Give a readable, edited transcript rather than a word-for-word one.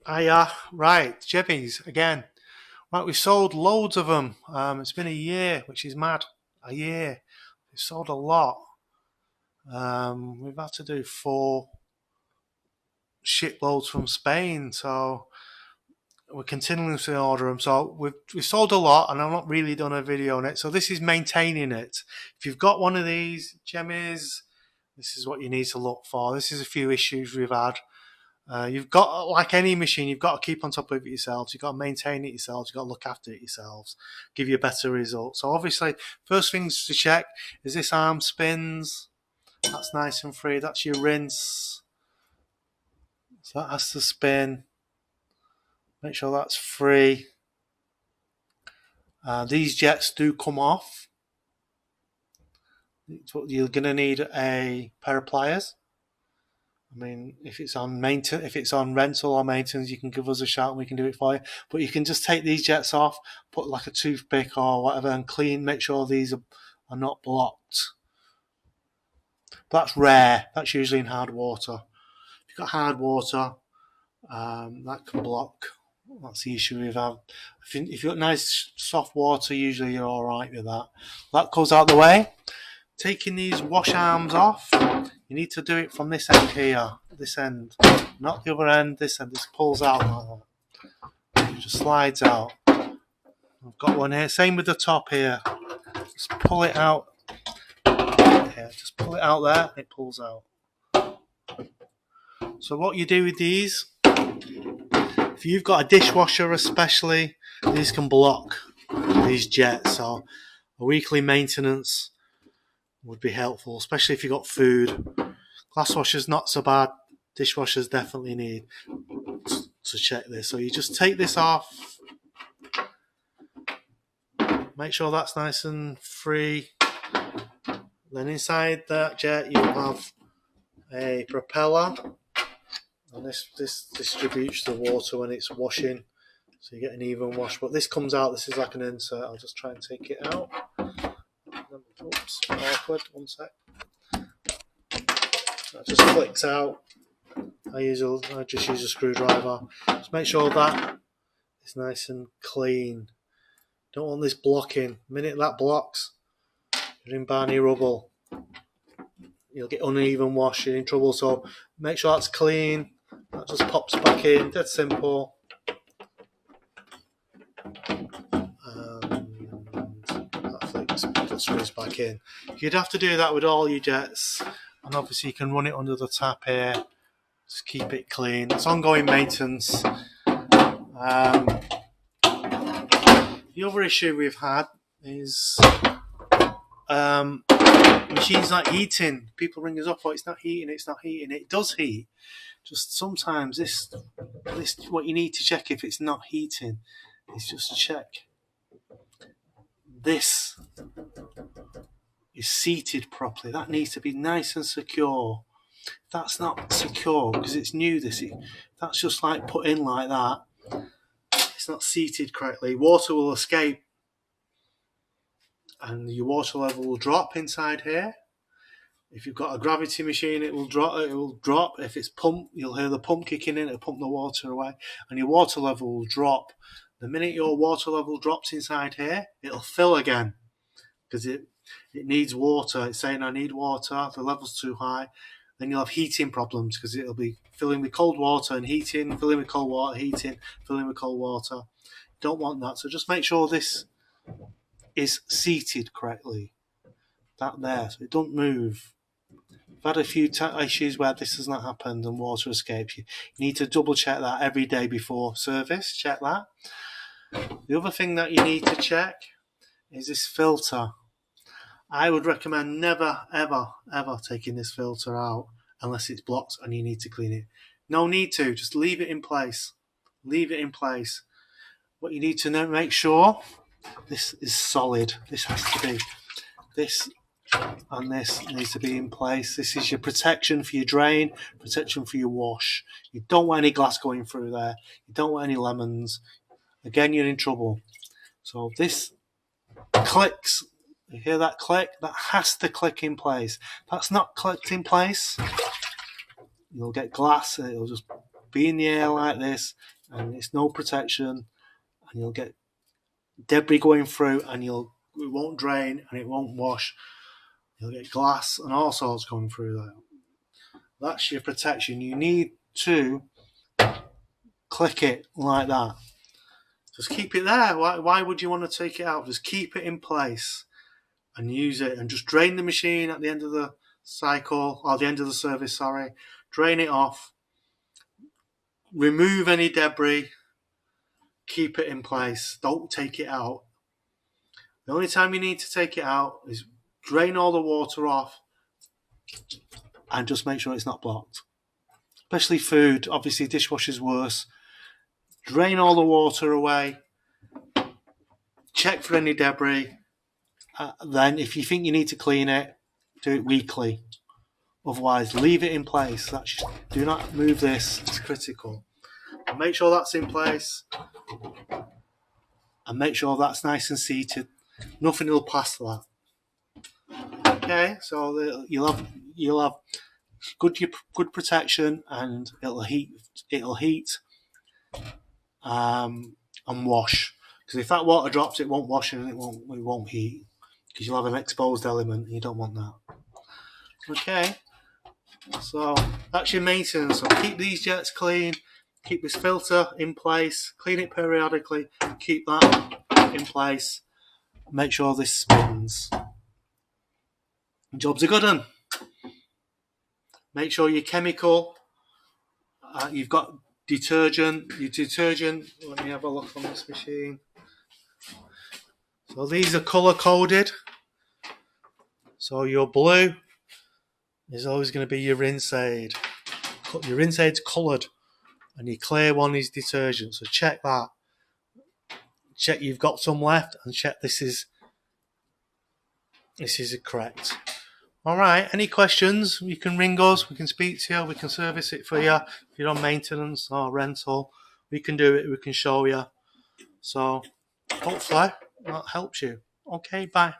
Right, Jemi's again. Right, we've sold loads of them. It's been a year, which is mad. A year. We've sold a lot. We've had to do 4 shiploads from Spain, so we're continuously order them. So we've sold a lot, and I've not really done a video on it. So this is maintaining it. If you've got one of these Jemi's, this is what you need to look for. This is a few issues we've had. You've got, like any machine, you've got to keep on top of it yourselves. You've got to maintain it yourselves. You've got to look after it yourselves, give you a better result. So obviously, first things to check is this arm spins. That's nice and free. That's your rinse. So that has to spin. Make sure that's free. These jets do come off. You're going to need a pair of pliers. I mean, if it's on rental or maintenance, you can give us a shout and we can do it for you. But you can just take these jets off, put like a toothpick or whatever, and clean. Make sure these are not blocked. But that's rare. That's usually in hard water. If you've got hard water, that can block. That's the issue we've had. If you've got nice soft water, usually you're all right with that. That goes out the way. Taking these wash arms off, you need to do it from this end here, this end, not the other end, this end. This pulls out like that. It just slides out. I've got one here. Same with the top here. Just pull it out. Here, just pull it out there. It pulls out. So what you do with these, if you've got a dishwasher especially, these can block these jets. So a weekly maintenance would be helpful, especially if you've got food. Glass washers not so bad. Dishwashers definitely need to check this. So you just take this off. Make sure that's nice and free. Then inside that jet you have a propeller. And this distributes the water when it's washing. So you get an even wash. But this comes out, this is like an insert. I'll just try and take it out. Oops, awkward, one sec. That just clicks out. I just use a screwdriver. Just make sure that is nice and clean. Don't want this blocking. The minute that blocks, you're in Barney rubble. You'll get uneven wash, you're in trouble. So make sure that's clean. That just pops back in. Dead simple. That screws back in. You'd have to do that with all your jets, and obviously you can run it under the tap here. Just keep it clean. It's ongoing maintenance. The other issue we've had is machine's not heating. People ring us up, oh, it's not heating, it's not heating. It does heat. Just sometimes this what you need to check if it's not heating is just check this is seated properly. That needs to be nice and secure. If that's not secure because it's new, that's just like put in like that. It's not seated correctly. Water will escape, and your water level will drop inside here. If you've got a gravity machine, it will drop. If it's pumped, you'll hear the pump kicking in. It'll pump the water away, and your water level will drop. The minute your water level drops inside here, it'll fill again because it needs water. It's saying I need water. The level's too high. Then you'll have heating problems because it'll be filling with cold water and heating, filling with cold water, heating, filling with cold water. You don't want that. So just make sure this is seated correctly. That there, so it don't move. I've had a few issues where this has not happened and water escapes. You need to double check that every day before service. Check that. The other thing that you need to check is this filter. I would recommend never, ever, ever taking this filter out unless it's blocked and you need to clean it. No need to. Just leave it in place. Leave it in place. What you need to make sure, this is solid. This has to be. This and this needs to be in place. This is your protection for your drain, protection for your wash. You don't want any glass going through there. You don't want any lemons. Again, you're in trouble. So this clicks. You hear that click? That has to click in place. If that's not clicked in place, you'll get glass and it'll just be in the air like this, and it's no protection, and you'll get debris going through, and it won't drain and it won't wash. You'll get glass and all sorts going through there. That's your protection. You need to click it like that. Just keep it there. Why would you want to take it out? Just keep it in place and use it, and just drain the machine at the end of the cycle, or the end of the service, sorry. Drain it off. Remove any debris. Keep it in place. Don't take it out. The only time you need to take it out is drain all the water off and just make sure it's not blocked. Especially food. Obviously, dishwasher's worse. Drain all the water away. Check for any debris. Then, if you think you need to clean it, do it weekly. Otherwise, leave it in place. Do not move this. It's critical. And make sure that's in place. And make sure that's nice and seated. Nothing will pass that. Okay, so you'll have good protection, and it'll heat, and wash. Because if that water drops, it won't wash and it won't heat. Because you'll have an exposed element, and you don't want that. Okay, so that's your maintenance. So keep these jets clean. Keep this filter in place. Clean it periodically. Keep that in place. Make sure this spins. Job's a good one. Make sure your chemical, you've got detergent. Your detergent, let me have a look on this machine. So these are colour coded. So your blue is always going to be your rinse aid. Your rinse aid's coloured, and your clear one is detergent. So check that. Check you've got some left, and check this is correct. All right, any questions, you can ring us, we can speak to you, we can service it for you. If you're on maintenance or rental, we can do it, we can show you. So hopefully that helps you. Okay, bye.